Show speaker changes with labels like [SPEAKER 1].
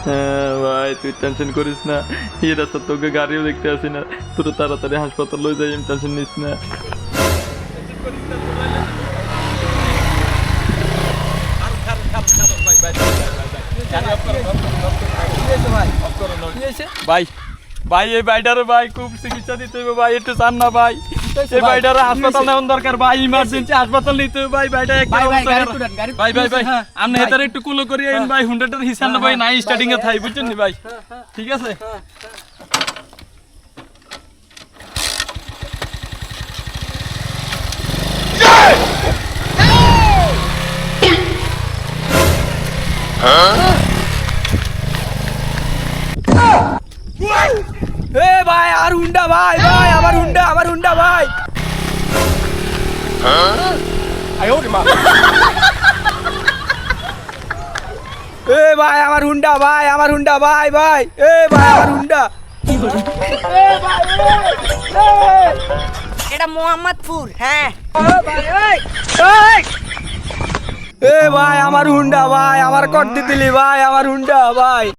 [SPEAKER 1] হ্যাঁ ভাই তুই টেনশন করিস না, এই রাস্তা তোকে গাড়িও দেখতে আসি না, তোর তাড়াতাড়ি হাসপাতাল লয়ে যাই, টেনশন নিস না। ভাই ভাই এই বাইটারে ভাই খুব চিকিৎসা দিতে হবে ভাই, একটু চান না ভাই, এই বাইটারে হাসপাতাল নেওয়ার দরকার ভাই, ইমার্জেন্সি হাসপাতাল নিতে হবে ভাই, বাইটা একটা ভাই ভাই ভাই আপনি হেতারে একটু কুলো করি আইন ভাই, 100টার হিসাব না ভাই, নাই স্টার্টিং এ থাই বুঝছেন নি ভাই, ঠিক আছে।
[SPEAKER 2] এ ভাই আর হুন্ডা ভাই, ভাই আমার হুন্ডা ভাই। এ ভাই আমার হুন্ডা ভাই ভাই, এ ভাই আমার হুন্ডা।
[SPEAKER 3] এটা মোহাম্মদপুর। হ্যাঁ
[SPEAKER 2] এ ভাই আমার হুন্ডা ভাই, আমার কট দিলি ভাই, আমার হুন্ডা ভাই।